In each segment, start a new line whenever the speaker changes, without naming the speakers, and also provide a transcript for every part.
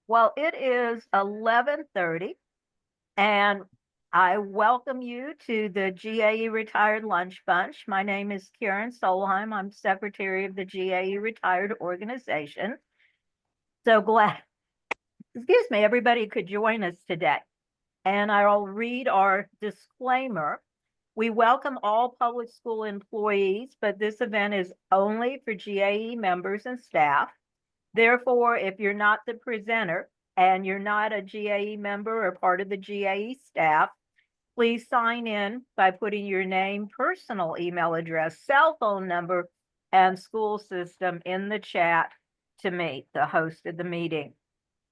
Well, it is 11:30, and I welcome you to the GAE-Retired Lunch Bunch. My name is Karen Solheim. I'm Secretary of the GAE-Retired organization. So glad, everybody could join us today. And I'll read our disclaimer. We welcome all public school employees, but this event is only for GAE members and staff. Therefore, if you're not the presenter and you're not a GAE member or part of the GAE staff, please sign in by putting your name, personal email address, cell phone number, and school system in the chat to me, the host of the meeting.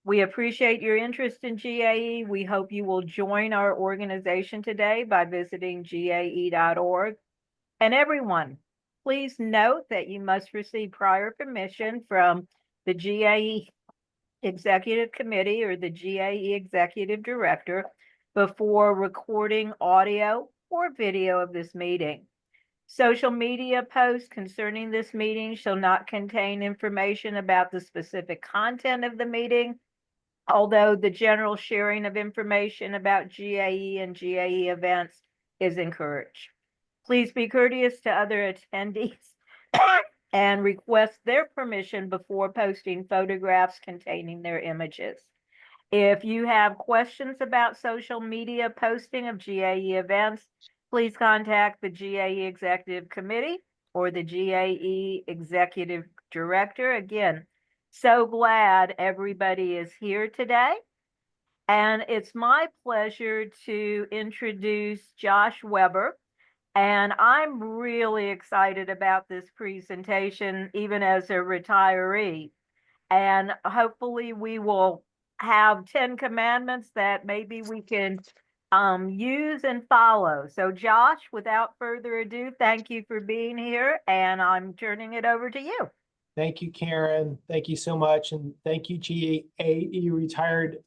We appreciate your interest in GAE. We hope you will join our organization today by visiting gae.org. And everyone, please note that you must receive prior permission from the GAE Executive Committee or the GAE Executive Director before recording audio or video of this meeting. Social media posts concerning this meeting shall not contain information about the specific content of the meeting, although the general sharing of information about GAE and GAE events is encouraged. Please be courteous to other attendees and request their permission before posting photographs containing their images. If you have questions about social media posting of GAE events, please contact the GAE Executive Committee or the GAE Executive Director. Again, so glad everybody is here today. And it's my pleasure to introduce Josh Weber. And I'm really excited about this presentation, even as a retiree. And hopefully we will have 10 commandments that maybe we can use and follow. So Josh, without further ado, thank you for being here, and I'm turning it over to you.
Thank you, Karen. Thank you so much. And thank you, GAE-Retired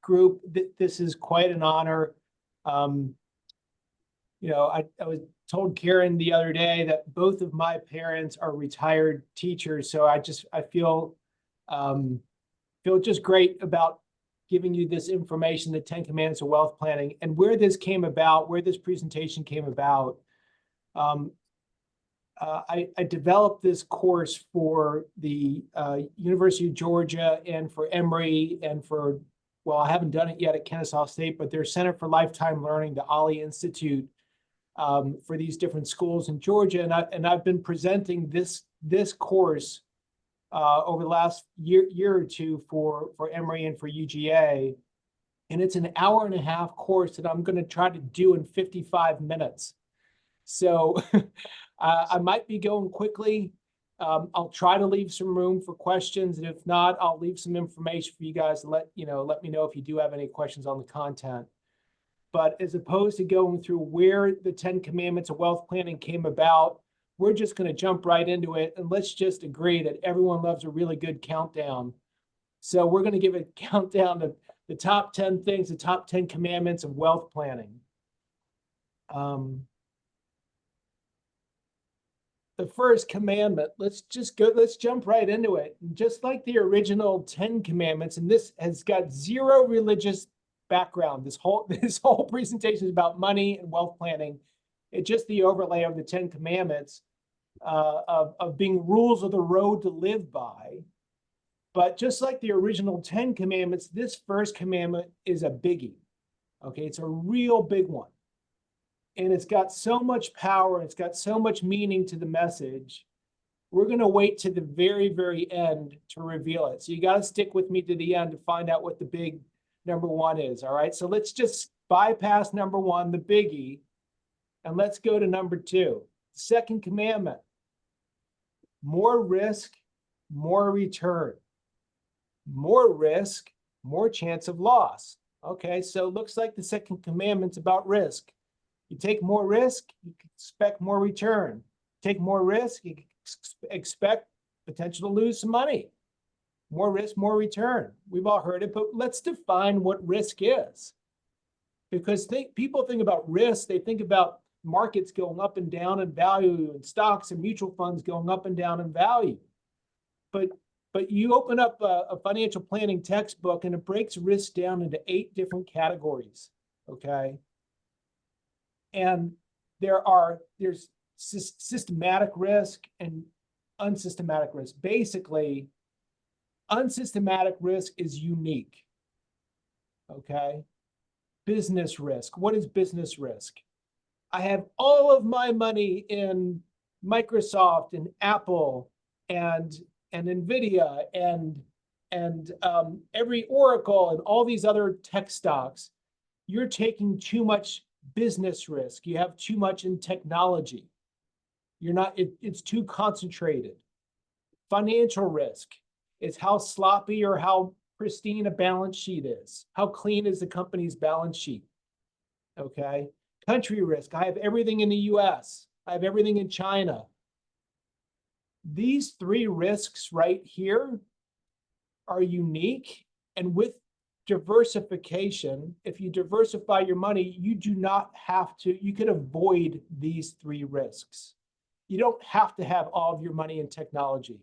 group. This is quite an honor. I was told Karen the other day that both of my parents are retired teachers. So I feel just great about giving you this information, the 10 Commandments of Wealth Planning, and where this came about, where this presentation came about. I developed this course for the University of Georgia and for Emory and for, well, I haven't done it yet at Kennesaw State, but their Center for Lifetime Learning, the Ollie Institute, for these different schools in Georgia. And I've been presenting this course over the last year or two for Emory and for UGA. And it's an hour-and-a-half course that I'm going to try to do in 55 minutes. So I might be going quickly. I'll try to leave some room for questions. And if not, I'll leave some information for you guys to let me know if you do have any questions on the content. But as opposed to going through where the 10 Commandments of Wealth Planning came about, we're just going to jump right into it. And let's just agree that everyone loves a really good countdown. So we're going to give a countdown of the top 10 things, the top 10 Commandments of Wealth Planning. The first commandment, let's jump right into it. And just like the original 10 Commandments, and this has got zero religious background. This whole presentation is about money and wealth planning. It's just the overlay of the 10 Commandments of being rules of the road to live by. But just like the original 10 Commandments, this first commandment is a biggie. Okay, it's a real big one. And it's got so much power, it's got so much meaning to the message. We're going to wait to the very, very end to reveal it. So you got to stick with me to the end to find out what the big number one is. All right, so let's just bypass number one, the biggie, and let's go to number two. The second commandment: more risk, more return. More risk, more chance of loss. Okay, so it looks like the second commandment's about risk. You take more risk, you expect more return. Take more risk, you expect potential to lose some money. More risk, more return. We've all heard it, but let's define what risk is. Because people think about risk, they think about markets going up and down in value and stocks and mutual funds going up and down in value. But But you open up a financial planning textbook and it breaks risk down into 8 different categories, okay? And there's systematic risk and unsystematic risk. Basically, unsystematic risk is unique, okay? Business risk. What is business risk? I have all of my money in Microsoft and Apple and Nvidia and every Oracle and all these other tech stocks. You're taking too much business risk. You have too much in technology. You're not. It's too concentrated. Financial risk is how sloppy or how pristine a balance sheet is. How clean is the company's balance sheet? Okay. Country risk. I have everything in the US. I have everything in China. These 3 risks right here are unique. And with diversification, if you diversify your money, you do not have to, you can avoid these 3 risks. You don't have to have all of your money in technology.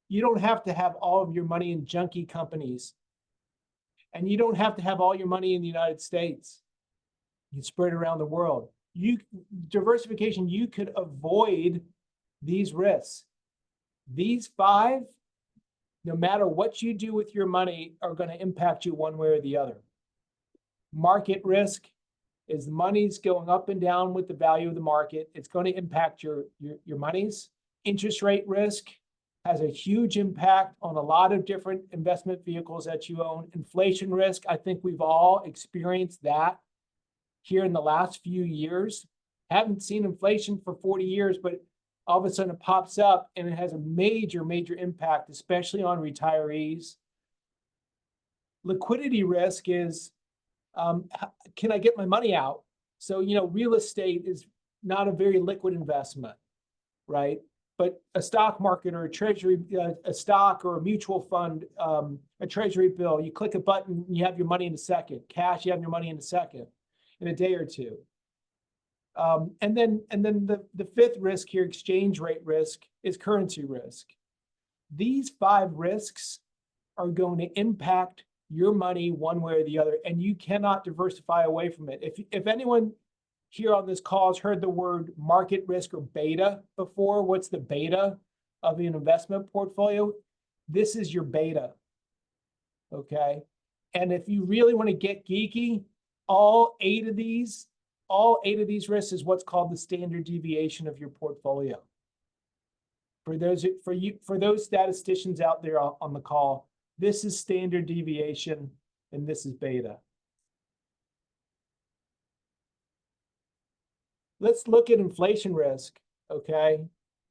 You don't have to have all of your money in junky companies. And you don't have to have all your money in the United States. You can spread it around the world. Diversification, you could avoid these risks. These 5, no matter what you do with your money, are going to impact you one way or the other. Market risk is money's going up and down with the value of the market. It's going to impact your monies. Interest rate risk has a huge impact on a lot of different investment vehicles that you own. Inflation risk, I think we've all experienced that here in the last few years. Haven't seen inflation for 40 years, but all of a sudden it pops up and it has a major, major impact, especially on retirees. Liquidity risk is, can I get my money out? So, real estate is not a very liquid investment, right? But a stock market or a treasury, a stock or a mutual fund, a treasury bill, you click a button, you have your money in a second. Cash, you have your money in a second, in a day or two. And then the 5th risk here, exchange rate risk, is currency risk. These 5 risks are going to impact your money one way or the other, and you cannot diversify away from it. If anyone here on this call has heard the word market risk or beta before, what's the beta of an investment portfolio? This is your beta, okay? And if you really want to get geeky, all 8 of these risks is what's called the standard deviation of your portfolio. For those statisticians out there on the call, this is standard deviation and this is beta. Let's look at inflation risk, okay,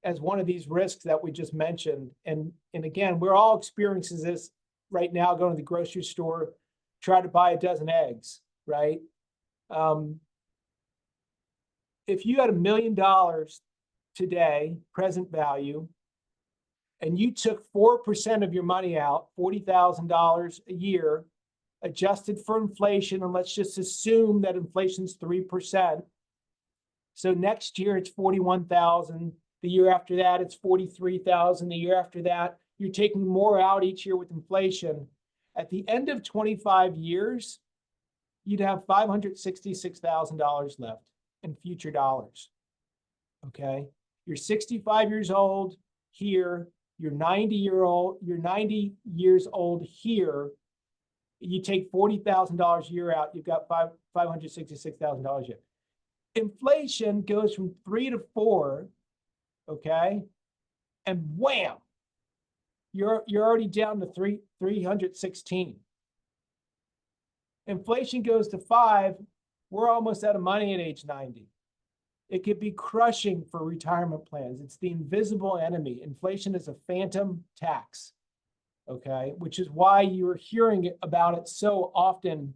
as one of these risks that we just mentioned. And again, we're all experiencing this right now, going to the grocery store, try to buy a dozen eggs, right? If you had $1 million today, present value, and you took 4% of your money out, $40,000 a year, adjusted for inflation, and let's just assume that inflation's 3%. So next year it's 41,000. The year after that, it's 43,000. The year after that, you're taking more out each year with inflation. At the end of 25 years, you'd have $566,000 left in future dollars. Okay, you're 65 years old here. You're 90 years old here. You take $40,000 a year out, you've got $566,000 a year. Inflation goes from 3 to 4, okay, and wham, you're already down to 316. Inflation goes to 5, we're almost out of money at age 90. It could be crushing for retirement plans. It's the invisible enemy. Inflation is a phantom tax, okay, which is why you're hearing about it so often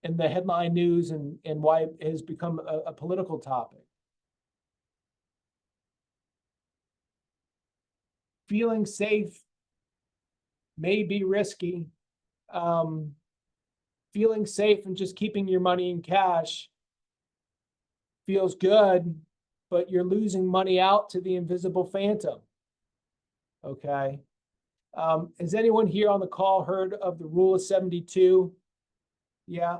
in the headline news and why it has become a political topic. Feeling safe may be risky. Feeling safe and just keeping your money in cash feels good, but you're losing money out to the invisible phantom, okay? Has anyone here on the call heard of the rule of 72? Yeah.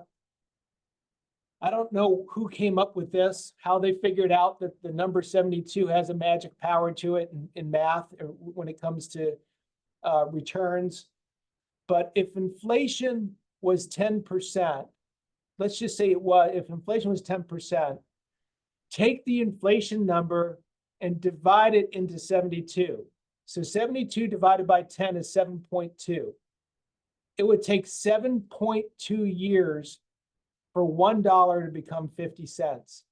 I don't know who came up with this, how they figured out that the number 72 has a magic power to it in math or when it comes to returns. But if inflation was 10%, let's just say if inflation was 10%, take the inflation number and divide it into 72. So 72 divided by 10 is 7.2. It would take 7.2 years for $1 to become 50 cents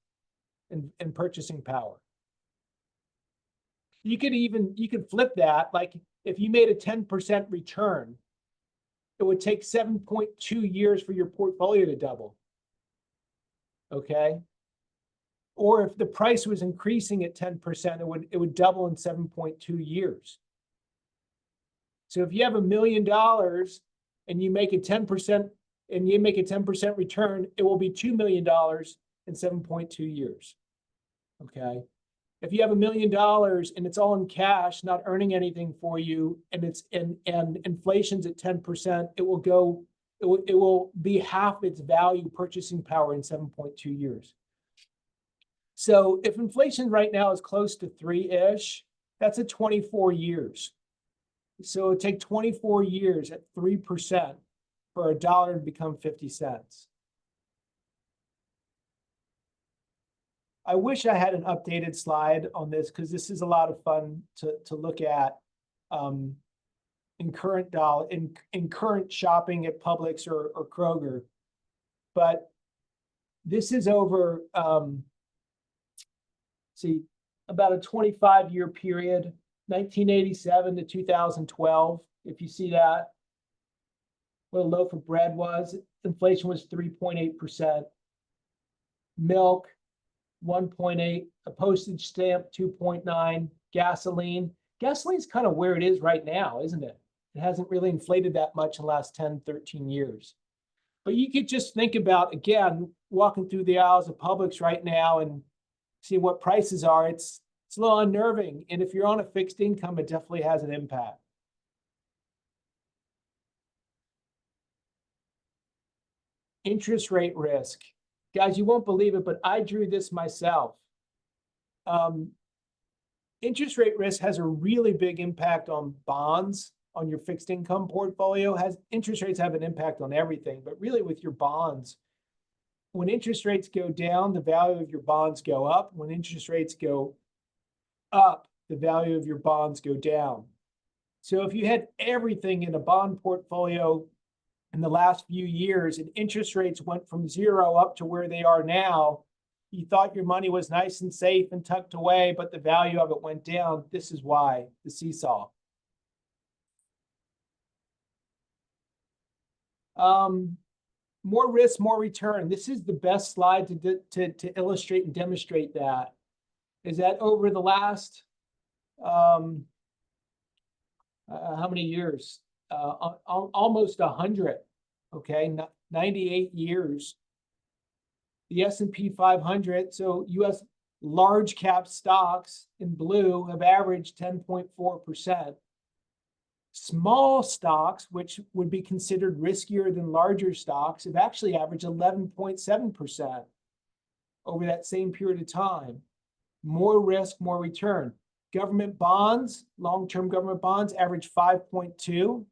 in purchasing power. You could flip that, like if you made a 10% return, it would take 7.2 years for your portfolio to double. Okay. Or if the price was increasing at 10%, it would double in 7.2 years. So if you have $1 million and you make a 10% return, it will be $2 million in 7.2 years. Okay. If you have $1 million and it's all in cash, not earning anything for you, and inflation's at 10%, it will be half its value purchasing power in 7.2 years. So if inflation right now is close to 3-ish, that's at 24 years. So it'd take 24 years at 3% for $1 to become 50 cents. I wish I had an updated slide on this because this is a lot of fun to look at in current shopping at Publix or Kroger. But this is over about a 25-year period, 1987 to 2012. If you see that, what a loaf of bread was, inflation was 3.8%. Milk, 1.8, a postage stamp, 2.9, gasoline. Gasoline's kind of where it is right now, isn't it? It hasn't really inflated that much in the last 10, 13 years. But you could just think about, again, walking through the aisles of Publix right now and see what prices are. It's a little unnerving. And if you're on a fixed income, it definitely has an impact. Interest rate risk. Guys, you won't believe it, but I drew this myself. Interest rate risk has a really big impact on bonds, on your fixed income portfolio. Interest rates have an impact on everything, but really with your bonds, when interest rates go down, the value of your bonds go up. When interest rates go up, the value of your bonds go down. So if you had everything in a bond portfolio in the last few years and interest rates went from 0 up to where they are now, you thought your money was nice and safe and tucked away, but the value of it went down. This is why, the seesaw. More risk, more return. This is the best slide to illustrate and demonstrate that. Is that over the last, how many years? Almost 100, okay, 98 years. The S&P 500, so U.S. large cap stocks in blue have averaged 10.4%. Small stocks, which would be considered riskier than larger stocks, have actually averaged 11.7% over that same period of time. More risk, more return. Government bonds, long-term government bonds, average 5.2.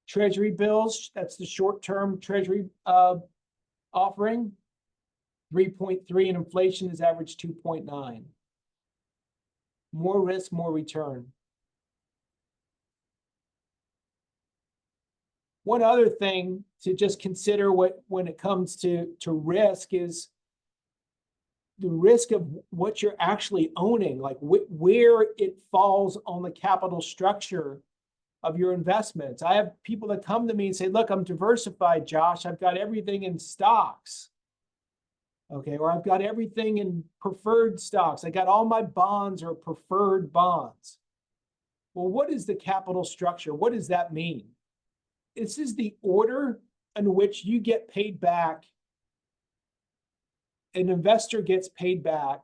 Treasury bills, that's the short-term treasury offering, 3.3, and inflation is average 2.9. More risk, more return. One other thing to just consider when it comes to risk is the risk of what you're actually owning, like where it falls on the capital structure of your investments. I have people that come to me and say, look, I'm diversified, Josh. I've got everything in stocks. Okay, or I've got everything in preferred stocks. I got all my bonds or preferred bonds. Well, what is the capital structure? What does that mean? This is the order in which you get paid back. An investor gets paid back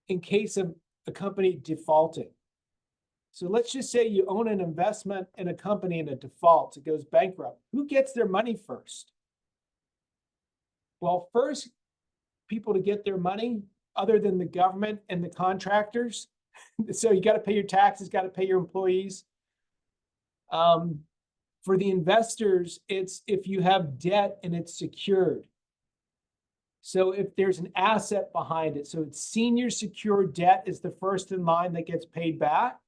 in case of a company defaulting. So let's just say you own an investment in a company and it defaults, it goes bankrupt. Who gets their money first? Well, first people to get their money, other than the government and the contractors. So you got to pay your taxes, got to pay your employees. For the investors, it's if you have debt and it's secured. So if there's an asset behind it, so it's senior secured debt is the first in line that gets paid back.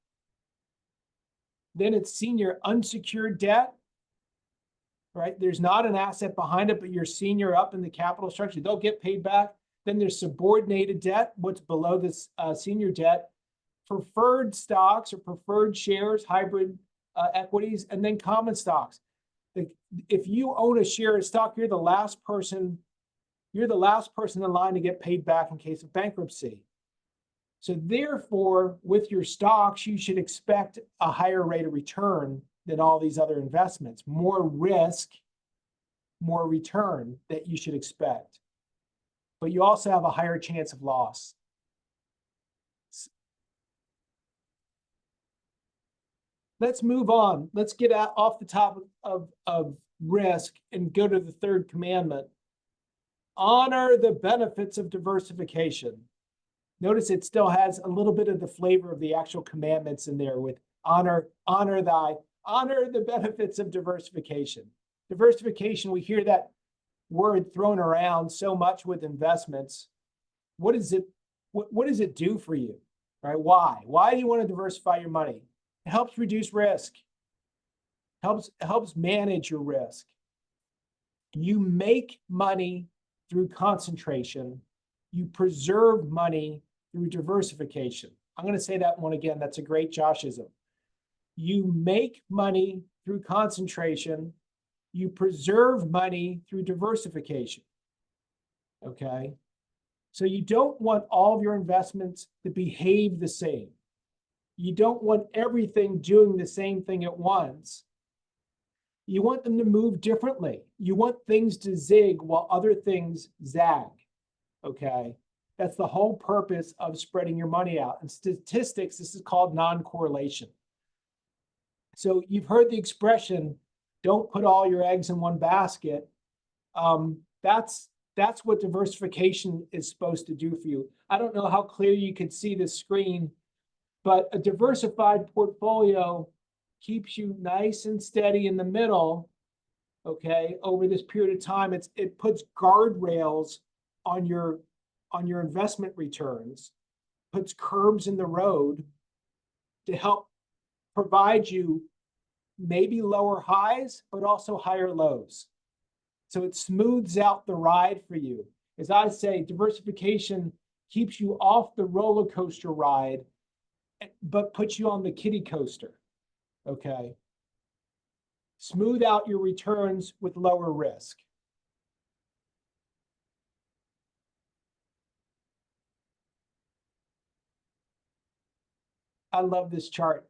Then it's senior unsecured debt, right? There's not an asset behind it, but you're senior up in the capital structure. They'll get paid back. Then there's subordinated debt, what's below this senior debt, preferred stocks or preferred shares, hybrid equities, and then common stocks. If you own a share of stock, you're the last person in line to get paid back in case of bankruptcy. So therefore, with your stocks, you should expect a higher rate of return than all these other investments. More risk, more return that you should expect. But you also have a higher chance of loss. Let's move on. Let's get out off the top of risk and go to the third commandment. Honor the benefits of diversification. Notice it still has a little bit of the flavor of the actual commandments in there with honor the benefits of diversification. Diversification, we hear that word thrown around so much with investments. What does it do for you? Right? Why do you want to diversify your money? It helps reduce risk. Helps manage your risk. You make money through concentration. You preserve money through diversification. I'm going to say that one again. That's a great Joshism. You make money through concentration. You preserve money through diversification. Okay? So you don't want all of your investments to behave the same. You don't want everything doing the same thing at once. You want them to move differently. You want things to zig while other things zag. Okay? That's the whole purpose of spreading your money out. In statistics, this is called non-correlation. So you've heard the expression, don't put all your eggs in one basket. That's what diversification is supposed to do for you. I don't know how clear you could see the screen, but a diversified portfolio keeps you nice and steady in the middle, okay, over this period of time. It puts guardrails on your investment returns, puts curbs in the road to help provide you maybe lower highs, but also higher lows. So it smooths out the ride for you. As I say, diversification keeps you off the roller coaster ride, but puts you on the kiddie coaster, okay? Smooth out your returns with lower risk. I love this chart.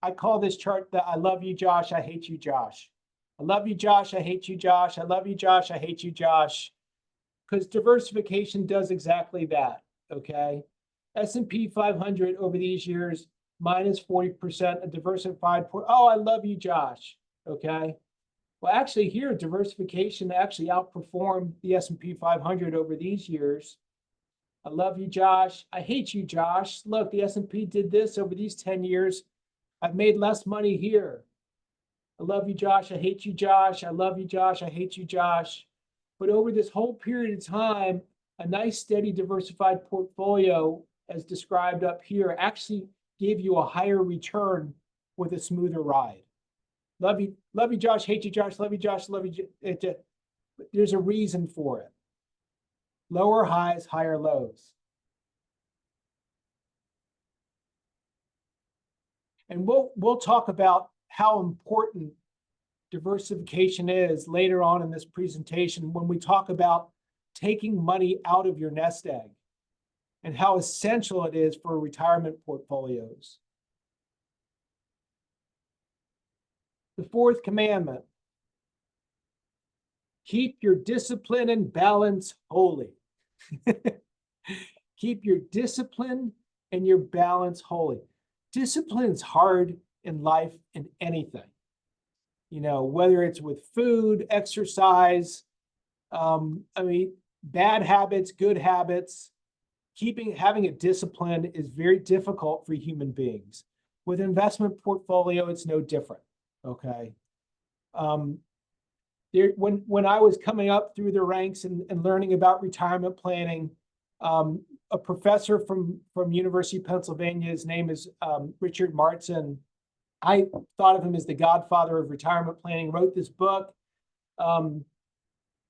I call this chart the I love you, Josh, I hate you, Josh. I love you, Josh, I hate you, Josh. I love you, Josh, I hate you, Josh. Because diversification does exactly that, okay? S&P 500 over these years, minus 40%, a diversified oh, I love you, Josh, okay? Well, actually here, diversification actually outperformed the S&P 500 over these years. I love you, Josh. I hate you, Josh. Look, the S&P did this over these 10 years. I've made less money here. I love you, Josh. I hate you, Josh. I love you, Josh. I hate you, Josh. But over this whole period of time, a nice, steady, diversified portfolio, as described up here, actually gave you a higher return with a smoother ride. Love you, Josh. Hate you, Josh. Love you, Josh. Love you. There's a reason for it. Lower highs, higher lows. And we'll talk about how important diversification is later on in this presentation when we talk about taking money out of your nest egg and how essential it is for retirement portfolios. The fourth commandment, keep your discipline and balance holy. Keep your discipline and your balance holy. Discipline's hard in life in anything. You know, whether it's with food, exercise, I mean, bad habits, good habits, having a discipline is very difficult for human beings. With investment portfolio, it's no different. Okay. When I was coming up through the ranks and learning about retirement planning, a professor from University of Pennsylvania, his name is Richard Martson. I thought of him as the godfather of retirement planning, wrote this book. And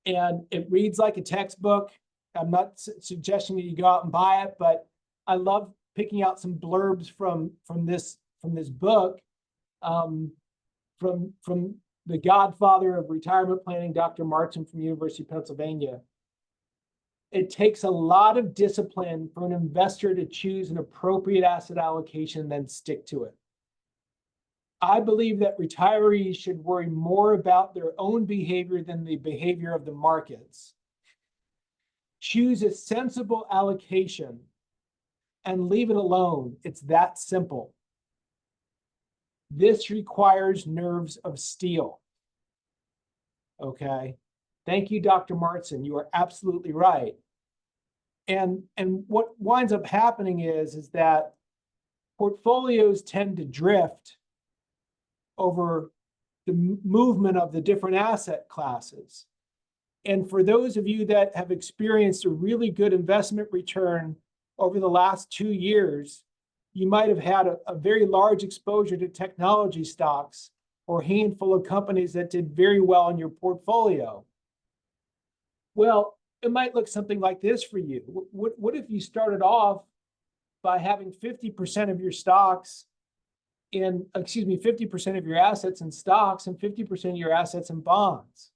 it reads like a textbook. I'm not suggesting that you go out and buy it, but I love picking out some blurbs from this book, from the godfather of retirement planning, Dr. Martson from University of Pennsylvania. It takes a lot of discipline for an investor to choose an appropriate asset allocation and then stick to it. I believe that retirees should worry more about their own behavior than the behavior of the markets. Choose a sensible allocation and leave it alone. It's that simple. This requires nerves of steel. Okay. Thank you, Dr. Martson. You are absolutely right. And what winds up happening is that portfolios tend to drift over the movement of the different asset classes. And for those of you that have experienced a really good investment return over the last 2 years, you might have had a very large exposure to technology stocks or a handful of companies that did very well in your portfolio. Well, it might look something like this for you. What if you started off by having 50% of your stocks in, 50% of your assets in stocks and 50% of your assets in bonds?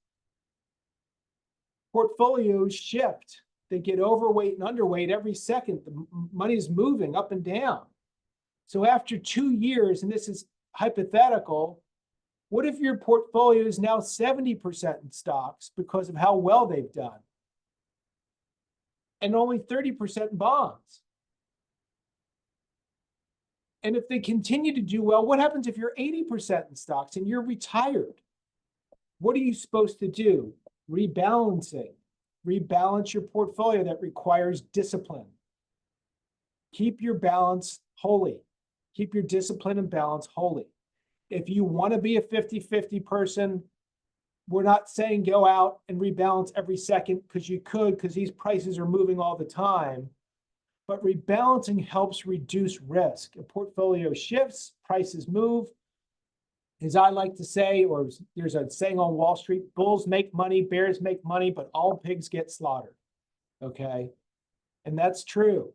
Portfolios shift. They get overweight and underweight every second. The money is moving up and down. So after 2 years, and this is hypothetical, what if your portfolio is now 70% in stocks because of how well they've done? And only 30% in bonds. And if they continue to do well, what happens if you're 80% in stocks and you're retired? What are you supposed to do? Rebalancing. Rebalance your portfolio. That requires discipline. Keep your balance holy. Keep your discipline and balance holy. If you want to be a 50-50 person, we're not saying go out and rebalance every second, because you could, because these prices are moving all the time. But rebalancing helps reduce risk. A portfolio shifts, prices move. As I like to say, or there's a saying on Wall Street, bulls make money, bears make money, but all pigs get slaughtered. Okay? And that's true.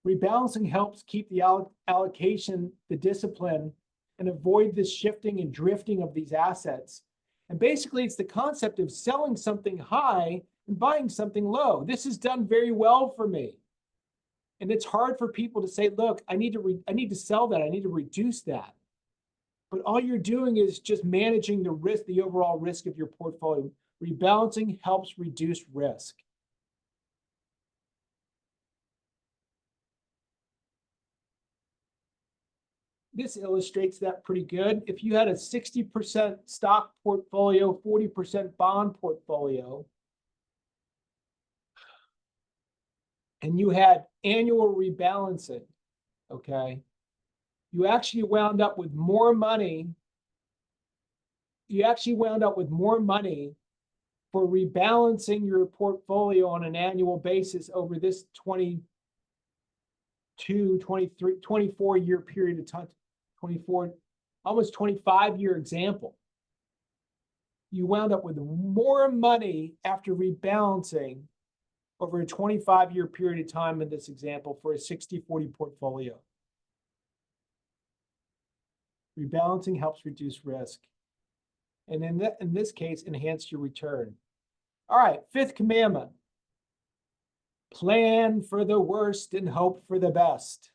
Rebalancing helps keep the allocation, the discipline, and avoid this shifting and drifting of these assets. And basically, it's the concept of selling something high and buying something low. This is done very well for me. And it's hard for people to say, look, I need to sell that. I need to reduce that. But all you're doing is just managing the risk, the overall risk of your portfolio. Rebalancing helps reduce risk. This illustrates that pretty good. If you had a 60% stock portfolio, 40% bond portfolio, and you had annual rebalancing, okay, you actually wound up with more money. You actually wound up with more money for rebalancing your portfolio on an annual basis over this 22, 23, 24-year period of time, 24, almost 25-year example. You wound up with more money after rebalancing over a 25-year period of time in this example for a 60-40 portfolio. Rebalancing helps reduce risk. And in this case, enhance your return. All right, fifth commandment. Plan for the worst and hope for the best.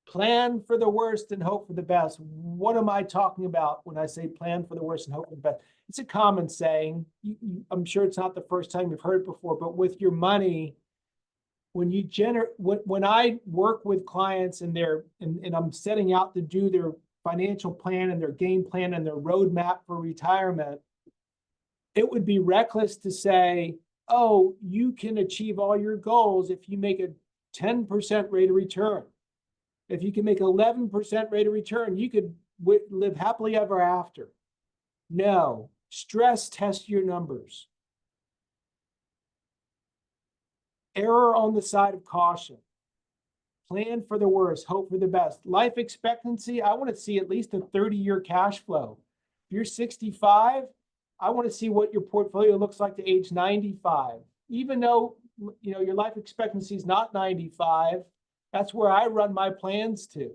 Plan for the worst and hope for the best. What am I talking about when I say plan for the worst and hope for the best? It's a common saying. I'm sure it's not the first time you've heard it before, but with your money, when you when I work with clients and and I'm setting out to do their financial plan and their game plan and their roadmap for retirement, it would be reckless to say, oh, you can achieve all your goals if you make a 10% rate of return. If you can make 11% rate of return, you could live happily ever after. No, stress test your numbers. Error on the side of caution. Plan for the worst, hope for the best. Life expectancy, I want to see at least a 30-year cash flow. If you're 65, I want to see what your portfolio looks like to age 95. Even though, you know, your life expectancy is not 95, that's where I run my plans to.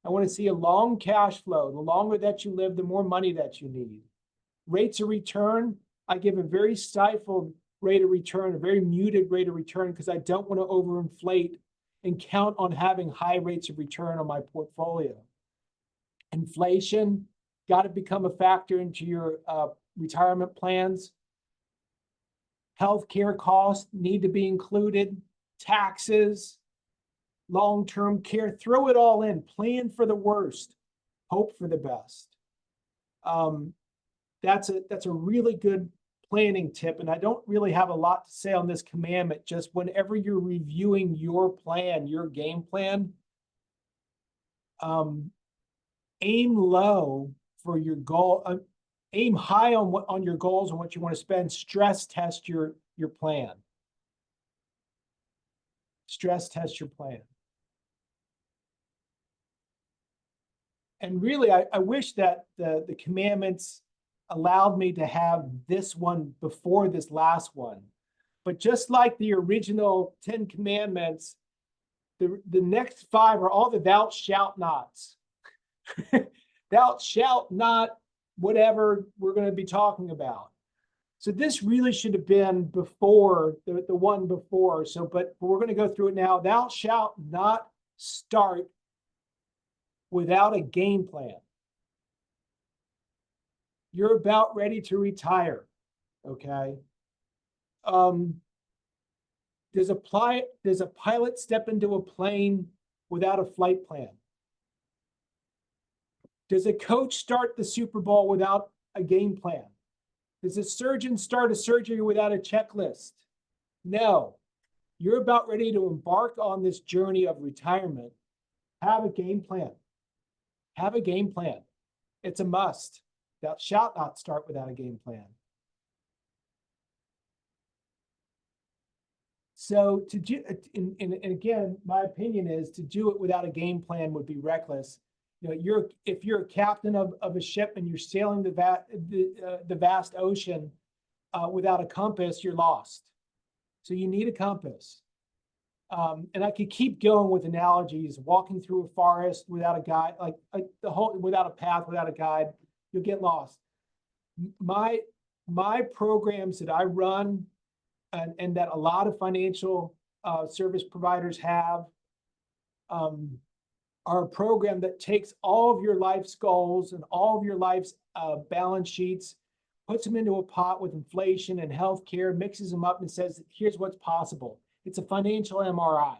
I want to see a long cash flow. The longer that you live, the more money that you need. Rates of return, I give a very stifled rate of return, a very muted rate of return, because I don't want to overinflate and count on having high rates of return on my portfolio. Inflation, got to become a factor into your retirement plans. Healthcare costs need to be included. Taxes, long-term care, throw it all in. Plan for the worst, hope for the best. That's a really good planning tip. And I don't really have a lot to say on this commandment. Just whenever you're reviewing your plan, your game plan, aim low for your goal. Aim high on your goals and what you want to spend. Stress test your plan. Stress test your plan. And really, I wish that the commandments allowed me to have this one before this last one. But just like the original 10 commandments, the next 5 are all the thou shalt nots. Thou shalt not, whatever we're going to be talking about. So this really should have been before the one before. So, but we're going to go through it now. Thou shalt not start without a game plan. You're about ready to retire, okay? Does a pilot step into a plane without a flight plan? Does a coach start the Super Bowl without a game plan? Does a surgeon start a surgery without a checklist? No. You're about ready to embark on this journey of retirement. Have a game plan. Have a game plan. It's a must. Thou shalt not start without a game plan. So to do, and again, my opinion is to do it without a game plan would be reckless. You know, if you're a captain of a ship and you're sailing the vast ocean without a compass, you're lost. So you need a compass. And I could keep going with analogies. Walking through a forest without a guide, like without a path, without a guide, you'll get lost. My programs that I run and that a lot of financial service providers have are a program that takes all of your life's goals and all of your life's balance sheets, puts them into a pot with inflation and healthcare, mixes them up and says, here's what's possible. It's a financial MRI.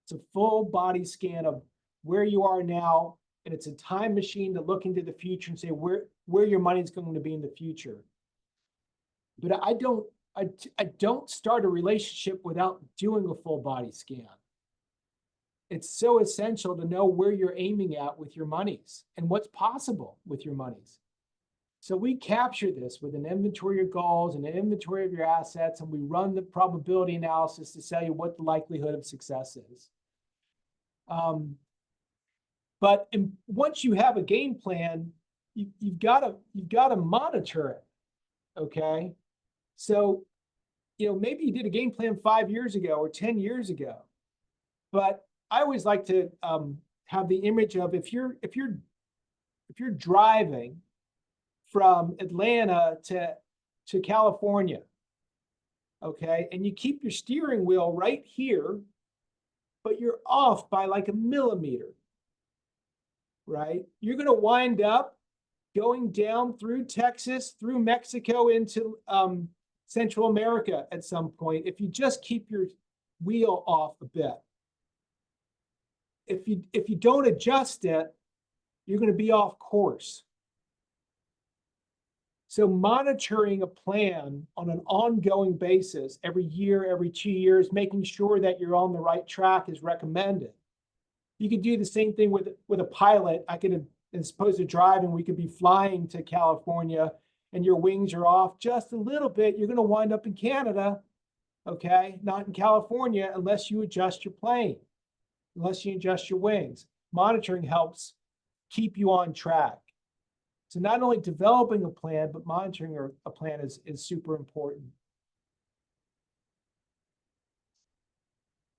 It's a full body scan of where you are now, and it's a time machine to look into the future and say where your money is going to be in the future. But I don't start a relationship without doing a full body scan. It's so essential to know where you're aiming at with your monies and what's possible with your monies. So we capture this with an inventory of goals and an inventory of your assets, and we run the probability analysis to tell you what the likelihood of success is. But once you have a game plan, you've got to monitor it. Okay, so maybe you did a game plan 5 years ago or 10 years ago, but I always like to have the image of if you're driving from Atlanta to California, okay, and you keep your steering wheel right here, but you're off by like a millimeter, right? You're going to wind up going down through Texas, through Mexico into Central America at some point if you just keep wheel off a bit. If you don't adjust it, you're going to be off course. So monitoring a plan on an ongoing basis every year, every 2 years, making sure that you're on the right track is recommended. You could do the same thing with a pilot. I could, as opposed to driving, we could be flying to California and your wings are off just a little bit. You're going to wind up in Canada, okay? Not in California unless you adjust your plane, unless you adjust your wings. Monitoring helps keep you on track. So not only developing a plan, but monitoring a plan is super important.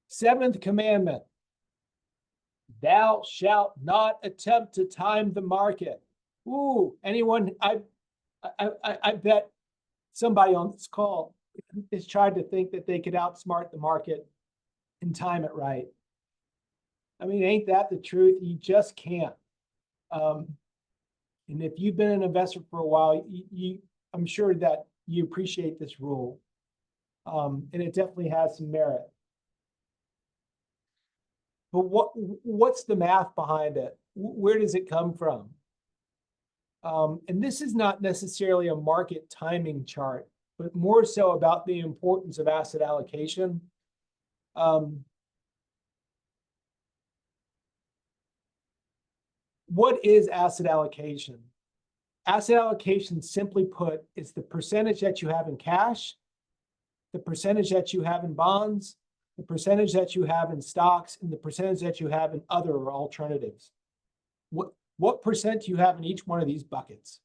7th commandment, thou shalt not attempt to time the market. Ooh, anyone, I bet somebody on this call has tried to think that they could outsmart the market and time it right. I mean, ain't that the truth? You just can't. And if you've been an investor for a while, I'm sure that you appreciate this rule. And it definitely has some merit. But what's the math behind it? Where does it come from? And this is not necessarily a market timing chart, but more so about the importance of asset allocation. What is asset allocation? Asset allocation, simply put, is the percentage that you have in cash, the percentage that you have in bonds, the percentage that you have in stocks, and the percentage that you have in other alternatives. What percent do you have in each one of these buckets?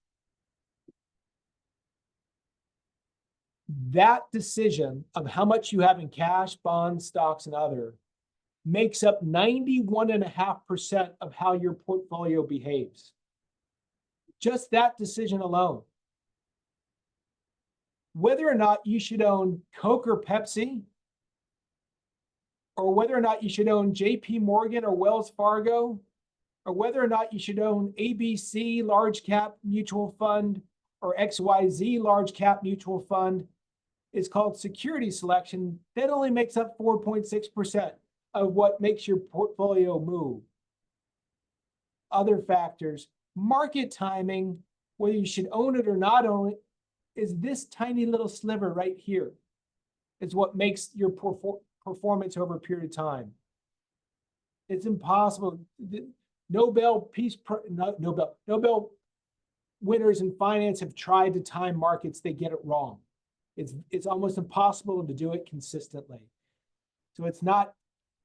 That decision of how much you have in cash, bonds, stocks, and other makes up 91.5% of how your portfolio behaves. Just that decision alone. Whether or not you should own Coke or Pepsi, or whether or not you should own JP Morgan or Wells Fargo, or whether or not you should own ABC large cap mutual fund or XYZ large cap mutual fund, is called security selection. That only makes up 4.6% of what makes your portfolio move. Other factors, market timing, whether you should own it or not own it, is this tiny little sliver right here. It's what makes your performance over a period of time. It's impossible. Nobel winners in finance have tried to time markets. They get it wrong. It's almost impossible to do it consistently. So it's not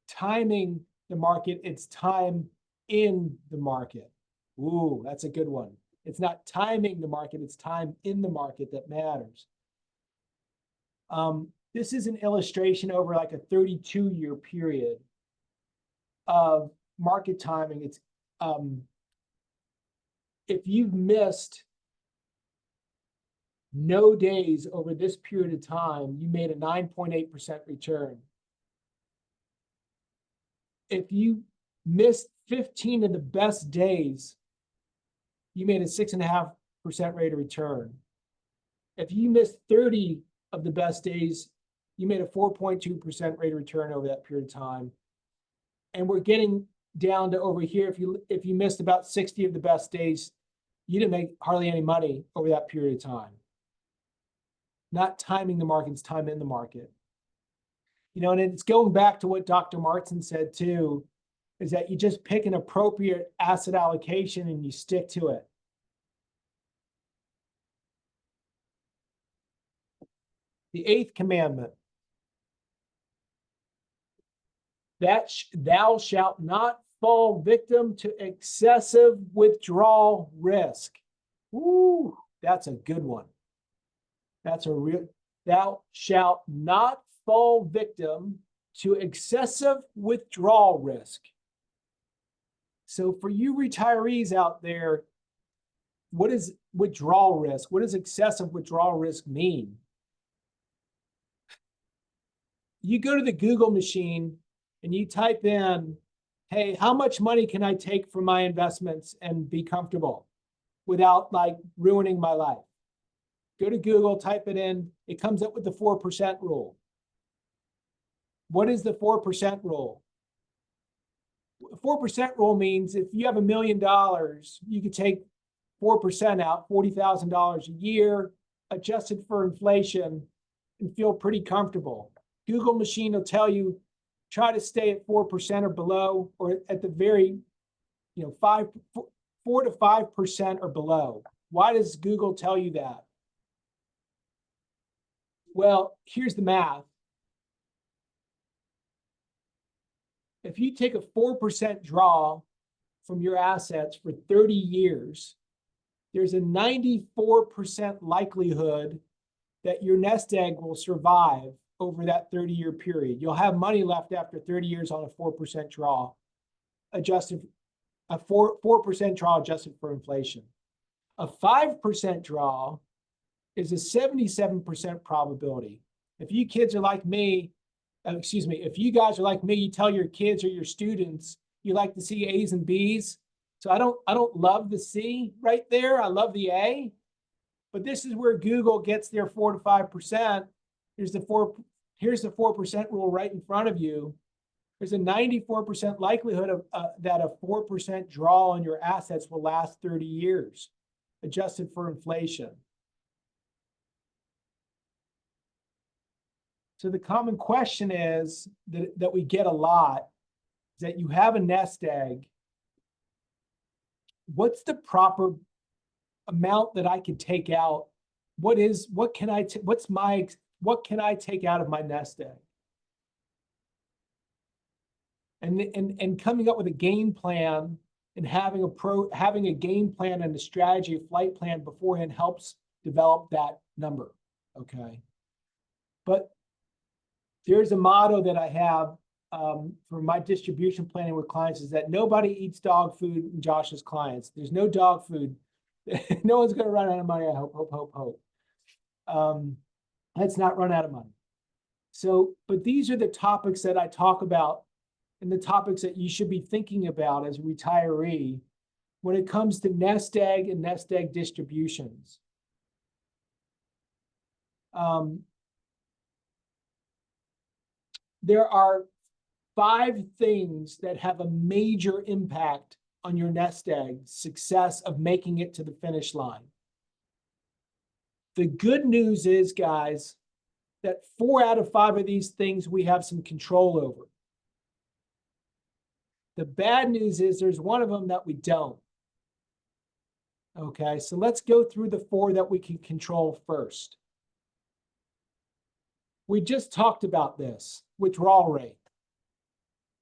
timing the market, it's time in the market. Ooh, that's a good one. It's not timing the market, it's time in the market that matters. This is an illustration over like a 32-year period of market timing. It's if you've missed no days over this period of time, you made a 9.8% return. If you missed 15 of the best days, you made a 6.5% rate of return. If you missed 30 of the best days, you made a 4.2% rate of return over that period of time. And we're getting down to over here. If you missed about 60 of the best days, you didn't make hardly any money over that period of time. Not timing the market, it's time in the market. You know, and it's going back to what Dr. Martin said too, is that you just pick an appropriate asset allocation and you stick to it. The 8th commandment, that thou shalt not fall victim to excessive withdrawal risk. Ooh, that's a good one. That's a real, thou shalt not fall victim to excessive withdrawal risk. So for you retirees out there, what is withdrawal risk? What does excessive withdrawal risk mean? You go to the Google machine and you type in, hey, how much money can I take from my investments and be comfortable without like ruining my life? Go to Google, type it in. It comes up with the 4% rule. what is the 4% rule? 4% rule means if you have $1 million, you could take 4% out, $40,000 a year, adjusted for inflation, and feel pretty comfortable. Google machine will tell you, try to stay at 4% or below, or at the very, 4 to 5% or below. Why does Google tell you that? Well, here's the math. If you take a 4% draw from your assets for 30 years, there's a 94% likelihood that your nest egg will survive over that 30-year period. You'll have money left after 30 years on a 4% draw, adjusted, a 4% draw adjusted for inflation. A 5% draw is a 77% probability. If you kids are like me, if you guys are like me, you tell your kids or your students you like to see A's and B's. So I don't love the C right there. I love the A. But this is where Google gets their 4 to 5%. Here's the 4% rule right in front of you. There's a 94% likelihood of that a 4% draw on your assets will last 30 years, adjusted for inflation. So the common question is that we get a lot is that you have a nest egg. What's the proper amount that I can take out? What can I take out of my nest egg? And coming up with a game plan and having a game plan and a strategy, a flight plan beforehand helps develop that number. Okay. But there's a motto that I have for my distribution planning with clients is that nobody eats dog food in Josh's clients. There's no dog food. No one's going to run out of money. I hope. Let's not run out of money. So, but these are the topics that I talk about and the topics that you should be thinking about as a retiree when it comes to nest egg and nest egg distributions. There are 5 things that have a major impact on your nest egg success of making it to the finish line. The good news is, guys, that 4 out of 5 of these things we have some control over. The bad news is there's one of them that we don't. Okay, so let's go through the 4 that we can control first. We just talked about this, withdrawal rate.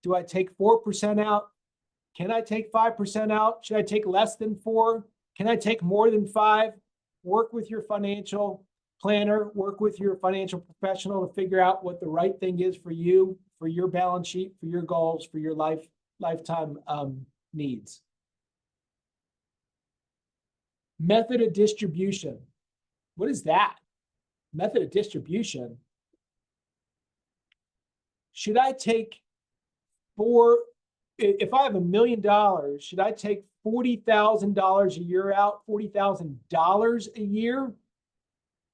Do I take 4% out? Can I take 5% out? Should I take less than 4? Can I take more than 5? Work with your financial planner, work with your financial professional to figure out what the right thing is for you, for your balance sheet, for your goals, for your lifetime needs. Method of distribution. What is that? Method of distribution. Should I take if I have $1 million, should I take $40,000 a year out, $40,000 a year,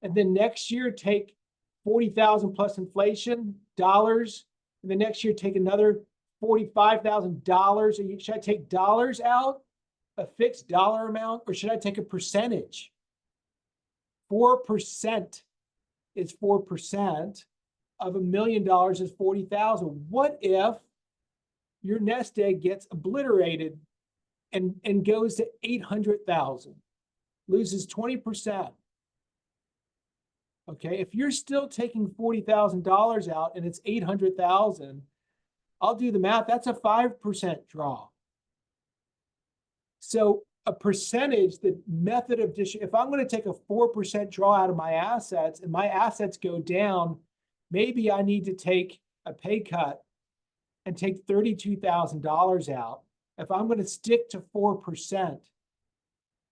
and then next year take 40,000 plus inflation dollars, and the next year take another $45,000 a year? Should I take dollars out, a fixed dollar amount, or should I take a percentage? 4% is 4% of $1 million is 40,000. What if your nest egg gets obliterated and goes to 800,000, loses 20%? Okay, if you're still taking $40,000 out and it's 800,000, I'll do the math. That's a 5% draw. So a percentage, the method of if I'm going to take a 4% draw out of my assets and my assets go down, maybe I need to take a pay cut and take $32,000 out. If I'm going to stick to 4%,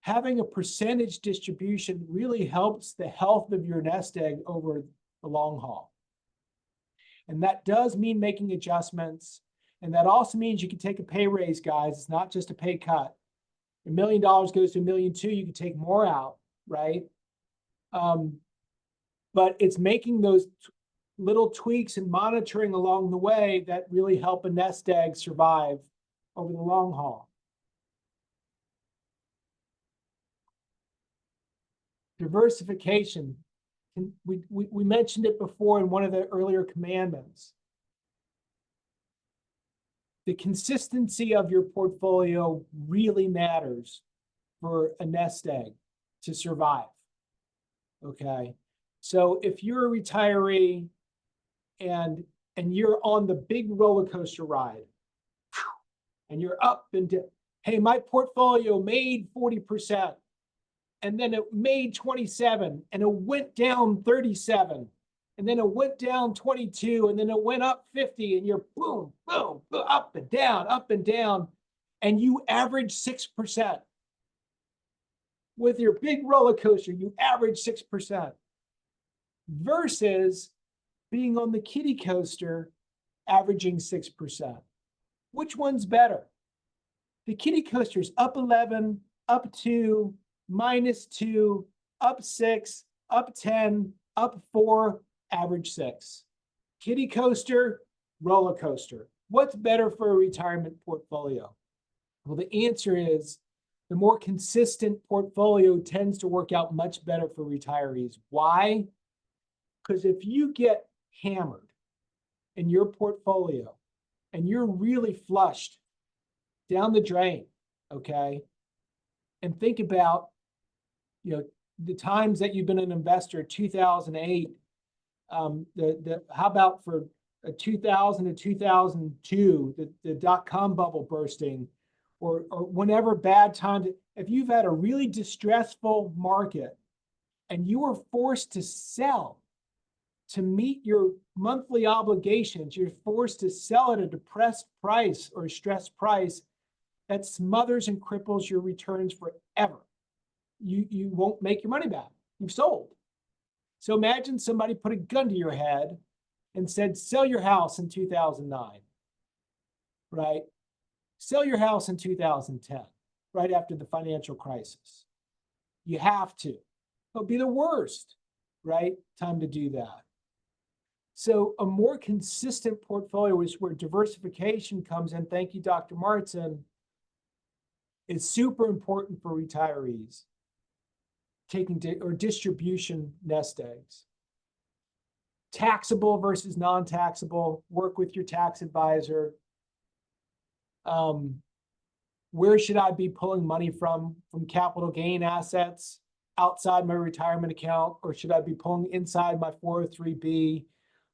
having a percentage distribution really helps the health of your nest egg over the long haul. And that does mean making adjustments. And that also means you can take a pay raise, guys. It's not just a pay cut. $1 million goes to $1.2 million, you can take more out, right? But it's making those little tweaks and monitoring along the way that really help a nest egg survive over the long haul. Diversification. We mentioned it before in one of the earlier commandments. The consistency of your portfolio really matters for a nest egg to survive. Okay. So if you're a retiree and you're on the big roller coaster ride and you're up and down, hey, my portfolio made 40%. And then it made 27, and it went down 37, and then it went down 22, and then it went up 50, and you're boom, boom, boom, up and down, and you average 6%. With your big roller coaster, you average 6% versus being on the kiddie coaster, averaging 6%. Which one's better? The kiddie coaster's up 11, up 2, -2, up 6, up 10, up 4, average 6. Kiddie coaster, roller coaster. What's better for a retirement portfolio? Well, the answer is the more consistent portfolio tends to work out much better for retirees. Why? Because if you get hammered in your portfolio and you're really flushed down the drain, okay? And think about, the times that you've been an investor, 2008, how about for 2000 to 2002, the dot-com bubble bursting, or whenever bad times, if you've had a really distressful market and you were forced to sell to meet your monthly obligations, you're forced to sell at a depressed price or a stressed price, that smothers and cripples your returns forever. You won't make your money back. You've sold. So imagine somebody put a gun to your head and said, sell your house in 2009, right? Sell your house in 2010, right after the financial crisis. You have to. It'll be the worst, right? Time to do that. So a more consistent portfolio is where diversification comes in. Thank you, Dr. Martin. It's super important for retirees taking or distribution nest eggs. Taxable versus non-taxable, work with your tax advisor. Where should I be pulling money from capital gain assets outside my retirement account, or should I be pulling inside my 403B,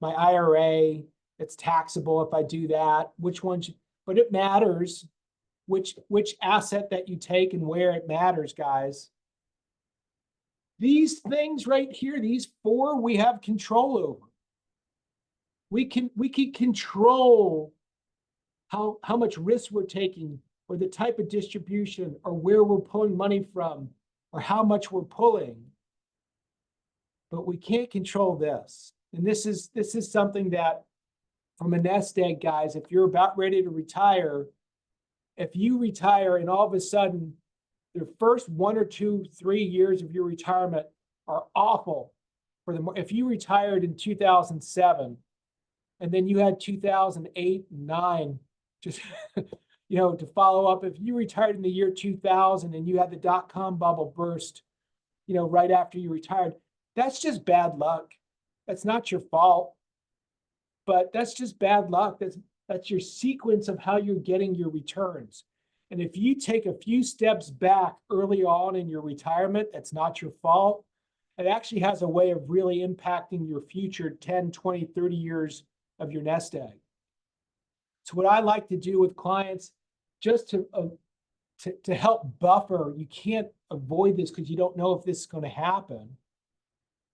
my IRA? It's taxable if I do that. Which one should, but it matters which asset that you take and where it matters, guys. These things right here, these 4, we have control over. We can control how much risk we're taking, or the type of distribution, or where we're pulling money from, or how much we're pulling. But we can't control this. And this is something that, from a nest egg, guys, if you're about ready to retire, if you retire and all of a sudden the first 1 or 2, 3 years of your retirement are awful for the, if you retired in 2007 and then you had 2008 and 9, just, to follow up, if you retired in the year 2000 and you had the dot-com bubble burst, right after you retired, that's just bad luck. That's not your fault, but that's just bad luck. That's your sequence of how you're getting your returns. And if you take a few steps back early on in your retirement, that's not your fault. It actually has a way of really impacting your future 10, 20, 30 years of your nest egg. So what I like to do with clients, just to help buffer, you can't avoid this because you don't know if this is going to happen.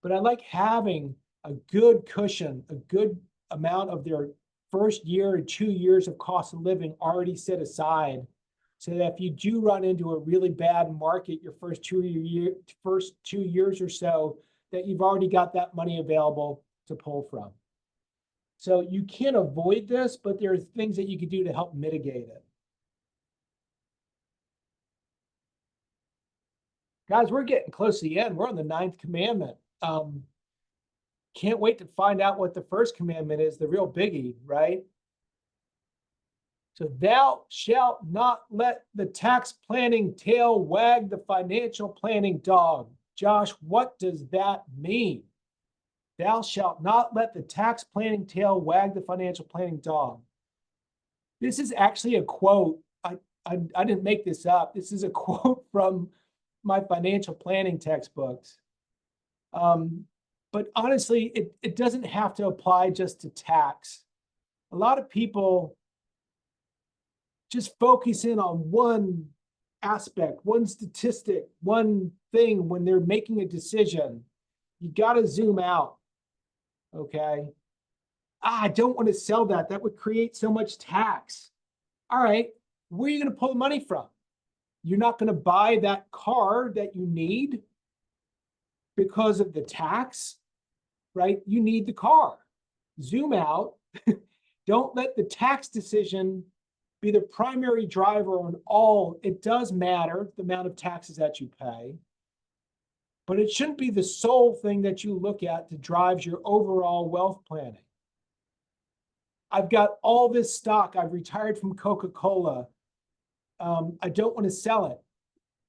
But I like having a good cushion, a good amount of their first year or 2 years of cost of living already set aside, so that if you do run into a really bad market your first 2 years or so, that you've already got that money available to pull from. So you can't avoid this, but there are things that you can do to help mitigate it. Guys, we're getting close to the end. We're on the 9th commandment. Can't wait to find out what the first commandment is, the real biggie, right? So thou shalt not let the tax planning tail wag the financial planning dog. Josh, what does that mean? Thou shalt not let the tax planning tail wag the financial planning dog. This is actually a quote. I didn't make this up. This is a quote from my financial planning textbooks. But honestly, it doesn't have to apply just to tax. A lot of people just focus in on one aspect, one statistic, one thing when they're making a decision. You got to zoom out. Okay. I don't want to sell that. That would create so much tax. All right. Where are you going to pull the money from? You're not going to buy that car that you need because of the tax, right? You need the car. Zoom out. Don't let the tax decision be the primary driver on all. It does matter, the amount of taxes that you pay, but it shouldn't be the sole thing that you look at that drives your overall wealth planning. I've got all this stock. I've retired from Coca-Cola. I don't want to sell it.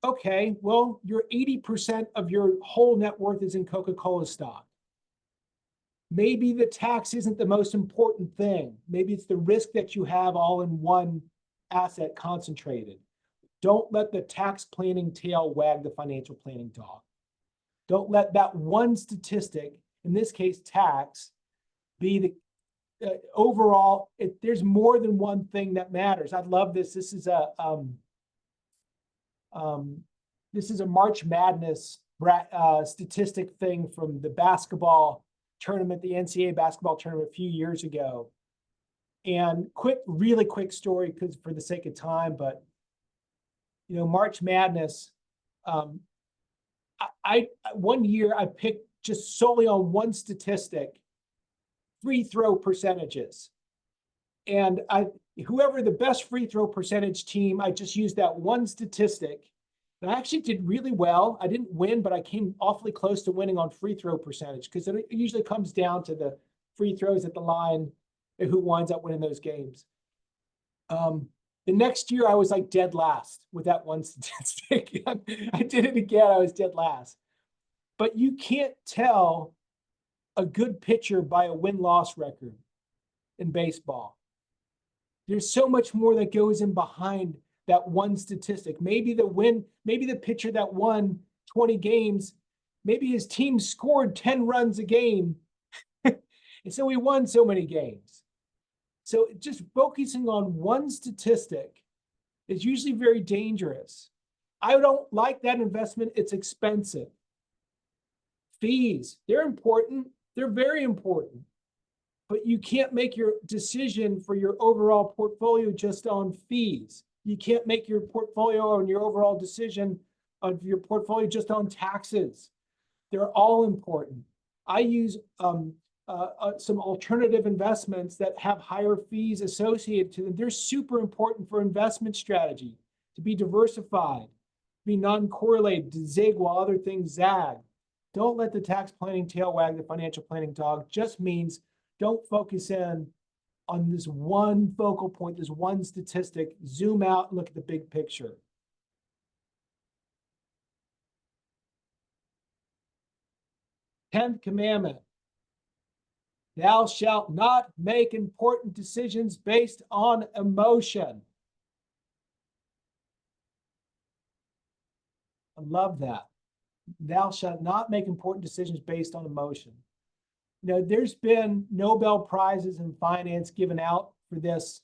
Okay, well, your 80% of your whole net worth is in Coca-Cola stock. Maybe the tax isn't the most important thing. Maybe it's the risk that you have all in one asset concentrated. Don't let the tax planning tail wag the financial planning dog. Don't let that one statistic, in this case, tax, be the overall. There's more than one thing that matters. I love this. This is a March Madness statistic thing from the basketball tournament, the NCAA basketball tournament a few years ago. And really quick story, because for the sake of time, but March Madness, one year I picked just solely on one statistic, free throw percentages. And whoever the best free throw percentage team, I just used that one statistic. And I actually did really well. I didn't win, but I came awfully close to winning on free throw percentage, because it usually comes down to the free throws at the line and who winds up winning those games. The next year I was like dead last with that one statistic. I did it again. I was dead last. But you can't tell a good pitcher by a win-loss record in baseball. There's so much more that goes in behind that one statistic. Maybe the pitcher that won 20 games, maybe his team scored 10 runs a game. And so he won so many games. So just focusing on one statistic is usually very dangerous. I don't like that investment. It's expensive. Fees, they're important. They're very important. But you can't make your decision for your overall portfolio just on fees. You can't make your portfolio and your overall decision of your portfolio just on taxes. They're all important. I use some alternative investments that have higher fees associated to them. They're super important for investment strategy, to be diversified, to be non-correlated, to zig while other things zag. Don't let the tax planning tail wag the financial planning dog. Just means don't focus in on this one focal point, this one statistic. Zoom out and look at the big picture. Tenth commandment. Thou shalt not make important decisions based on emotion. I love that. Thou shalt not make important decisions based on emotion. There's been Nobel Prizes in finance given out for this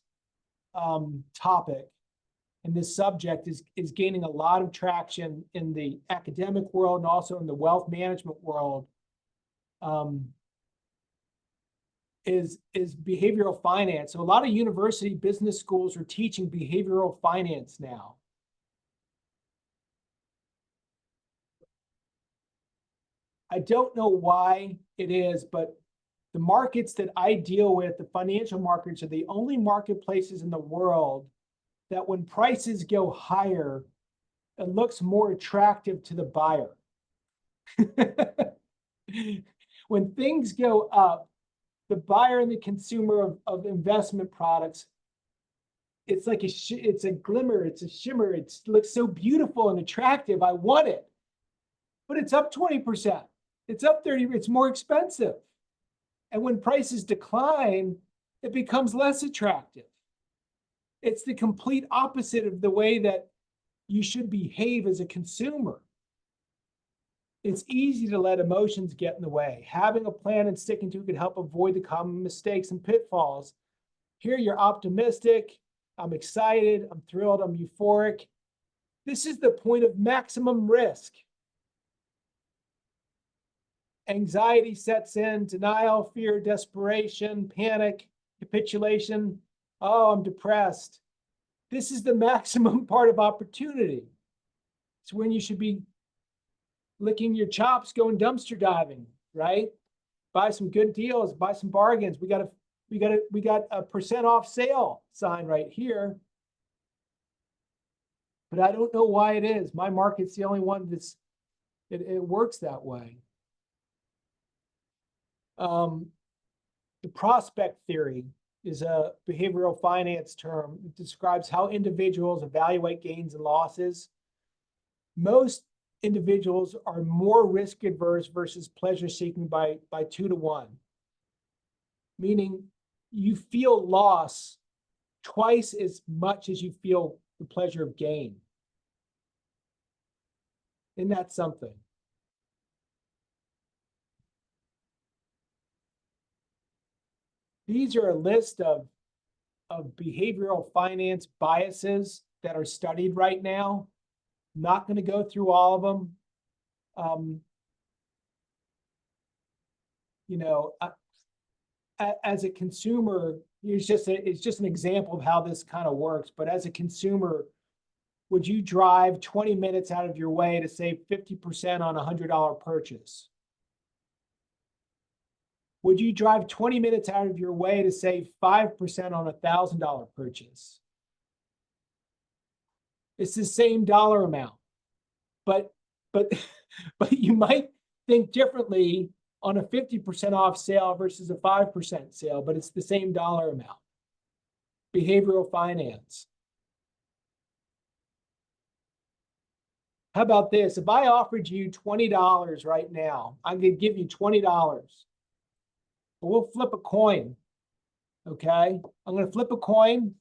topic. And this subject is gaining a lot of traction in the academic world and also in the wealth management world. Is behavioral finance. So a lot of university business schools are teaching behavioral finance now. I don't know why it is, but the markets that I deal with, the financial markets, are the only marketplaces in the world that when prices go higher, it looks more attractive to the buyer. when things go up, the buyer and the consumer of investment products, it's like it's a glimmer, it's a shimmer, it looks so beautiful and attractive. I want it, but it's up 20%. It's up 30%. It's more expensive. And when prices decline, it becomes less attractive. It's the complete opposite of the way that you should behave as a consumer. It's easy to let emotions get in the way. Having a plan and sticking to it can help avoid the common mistakes and pitfalls. Here you're optimistic. I'm excited. I'm thrilled. I'm euphoric. This is the point of maximum risk. Anxiety sets in, denial, fear, desperation, panic, capitulation. Oh, I'm depressed. This is the maximum part of opportunity. It's when you should be licking your chops, going dumpster diving, right? Buy some good deals, buy some bargains. We got a % off sale sign right here. But I don't know why it is. My market's the only one it works that way. The prospect theory is a behavioral finance term. It describes how individuals evaluate gains and losses. Most individuals are more risk adverse versus pleasure seeking by 2 to 1. Meaning you feel loss twice as much as you feel the pleasure of gain. Isn't that something? These are a list of behavioral finance biases that are studied right now. I'm not going to go through all of them. You know, as a consumer, it's just an example of how this kind of works. But as a consumer, would you drive 20 minutes out of your way to save 50% on a $100 purchase? Would you drive 20 minutes out of your way to save 5% on a $1,000 purchase? It's the same dollar amount, but you might think differently on a 50% off sale versus a 5% sale, but it's the same dollar amount. Behavioral finance. How about this? If I offered you $20 right now, I'm going to give you $20. We'll flip a coin, okay? I'm going to flip a coin,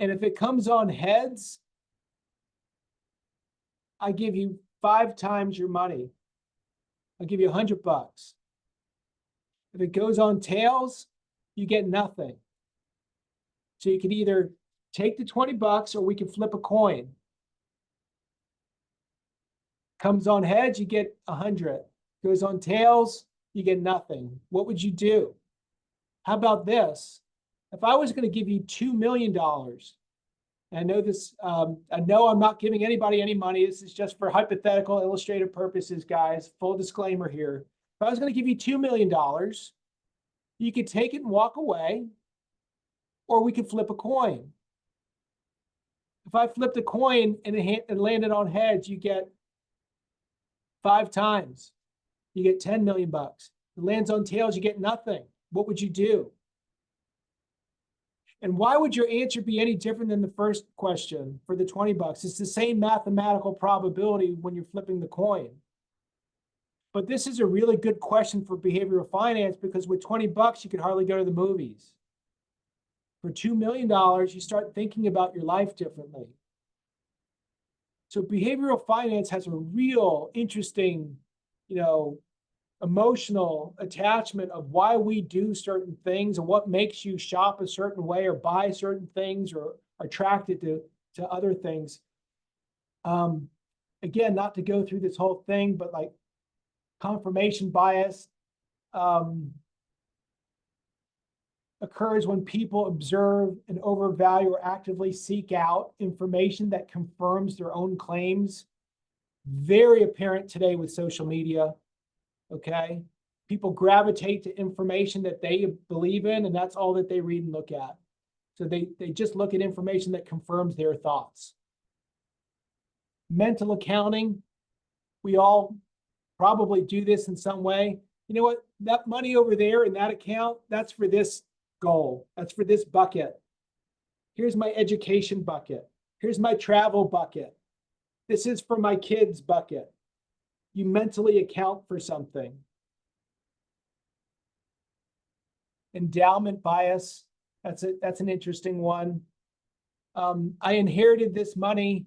and if it comes on heads, I give you 5 times your money. I'll give you $100. If it goes on tails, you get nothing. So you can either take the $20 or we can flip a coin. Comes on heads, you get 100. Goes on tails, you get nothing. What would you do? How about this? If I was going to give you $2 million, and I know this, I know I'm not giving anybody any money. This is just for hypothetical illustrative purposes, guys. Full disclaimer here. If I was going to give you $2 million, you could take it and walk away, or we could flip a coin. If I flipped a coin and it landed on heads, you get 5 times. You get 10 million bucks. It lands on tails, you get nothing. What would you do? And why would your answer be any different than the first question for the $20? It's the same mathematical probability when you're flipping the coin. But this is a really good question for behavioral finance because with $20, you could hardly go to the movies. For $2 million, you start thinking about your life differently. So behavioral finance has a real interesting, emotional attachment of why we do certain things and what makes you shop a certain way or buy certain things or are attracted to other things. Again, not to go through this whole thing, but like confirmation bias occurs when people observe and overvalue or actively seek out information that confirms their own claims. Very apparent today with social media, okay? People gravitate to information that they believe in, and that's all that they read and look at. So they just look at information that confirms their thoughts. Mental accounting, we all probably do this in some way. You know what? That money over there in that account, that's for this goal. That's for this bucket. Here's my education bucket. Here's my travel bucket. This is for my kids bucket. You mentally account for something. Endowment bias. That's an interesting one. I inherited this money.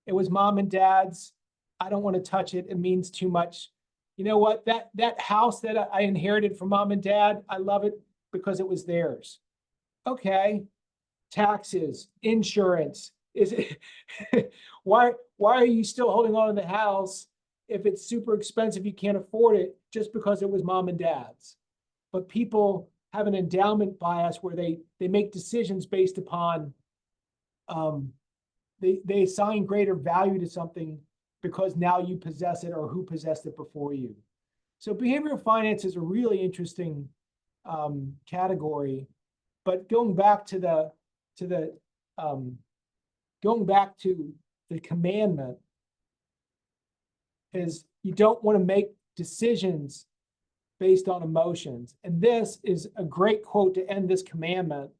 It was mom and dad's. I don't want to touch it. It means too much. You know what? That house that I inherited from mom and dad, I love it because it was theirs. Okay. Taxes, insurance. Is it why are you still holding on to the house if it's super expensive, you can't afford it just because it was mom and dad's? But people have an endowment bias where they make decisions based upon they assign greater value to something because now you possess it or who possessed it before you. So behavioral finance is a really interesting category. But going back to the commandment is you don't want to make decisions based on emotions. And this is a great quote to end this commandment,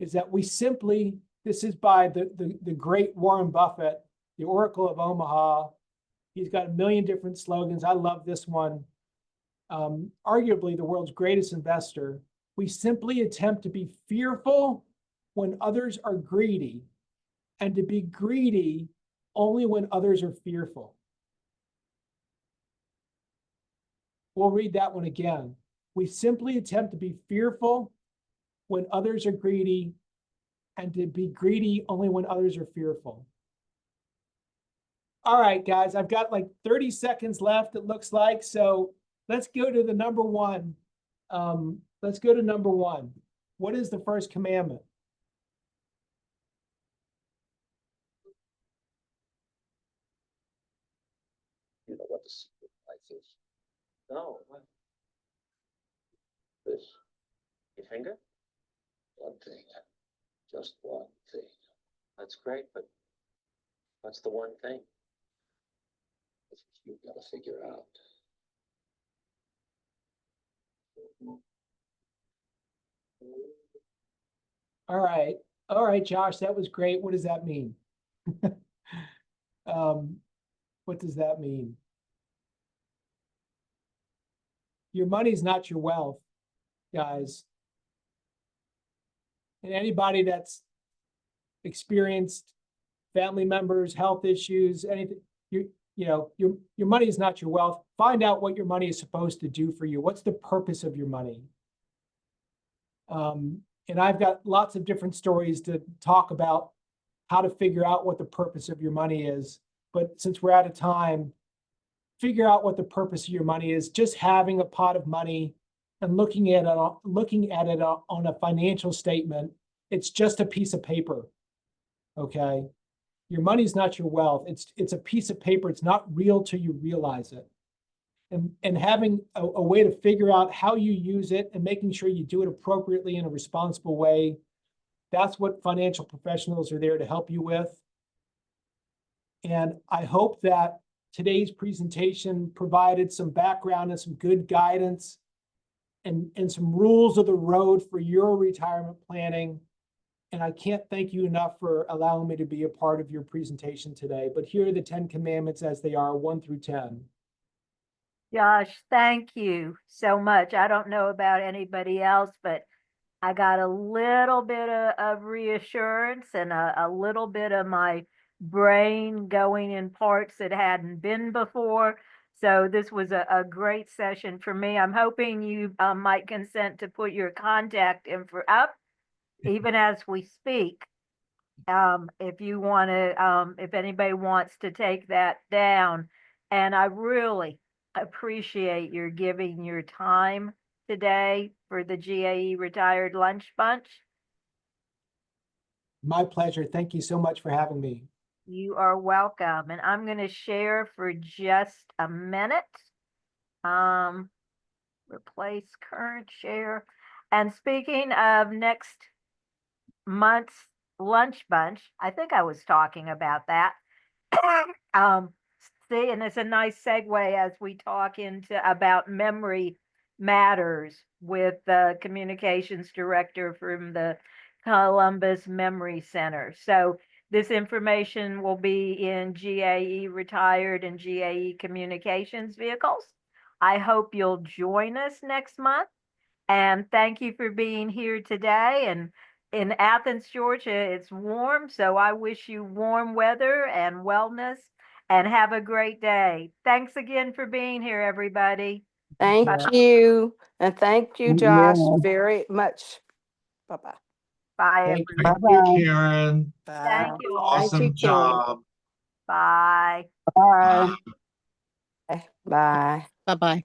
is that we simply, this is by the great Warren Buffett, the Oracle of Omaha. He's got a million different slogans. I love this one. Arguably the world's greatest investor. We simply attempt to be fearful when others are greedy, and to be greedy only when others are fearful. We'll read that one again. We simply attempt to be fearful when others are greedy, and to be greedy only when others are fearful. All right, guys, I've got like 30 seconds left, it looks like. So let's go to the number one. Let's go to number one. What is the first commandment?
You know what the secret life is? No. What? This. Your finger? One thing. Just one thing. That's great, but what's the one thing? That's what you've got to figure out.
All right. All right, Josh, that was great. What does that mean? What does that mean? Your money's not your wealth, guys. And anybody that's experienced family members, health issues, anything, your money is not your wealth. Find out what your money is supposed to do for you. What's the purpose of your money? And I've got lots of different stories to talk about how to figure out what the purpose of your money is. But since we're out of time, figure out what the purpose of your money is. Just having a pot of money and looking at it on a financial statement, it's just a piece of paper. Okay, your money's not your wealth. It's a piece of paper. It's not real till you realize it. And having a way to figure out how you use it and making sure you do it appropriately in a responsible way, that's what financial professionals are there to help you with. And I hope that today's presentation provided some background and some good guidance and some rules of the road for your retirement planning. And I can't thank you enough for allowing me to be a part of your presentation today. But here are the 10 commandments as they are, 1 through 10.
Josh, thank you so much. I don't know about anybody else, but I got a little bit of reassurance and a little bit of my brain going in parts that hadn't been before. So this was a great session for me. I'm hoping you might consent to put your contact info up, even as we speak. If you want to, if anybody wants to take that down. And I really appreciate your giving your time today for the GAE-Retired Lunch Bunch.
My pleasure. Thank you so much for having me.
You are welcome. And I'm going to share for just a minute. Replace current share. And speaking of next month's lunch bunch, I think I was talking about that. See, and it's a nice segue as we talk into about memory matters with the communications director from the Columbus Memory Center. So this information will be in GAE Retired and GAE Communications vehicles. I hope you'll join us next month. And thank you for being here today. And in Athens, Georgia, it's warm. So I wish you warm weather and wellness and have a great day. Thanks again for being here, everybody.
Thank
Bye.
you. And thank you, Josh,
Yeah.
very much. Bye-bye.
Bye,
Thank
everybody.
you.
Bye-bye.
Karen.
Bye.
Thank you all.
Thank you,
Awesome
Karen.
job.
Bye.
Bye.
Bye.
Bye-bye.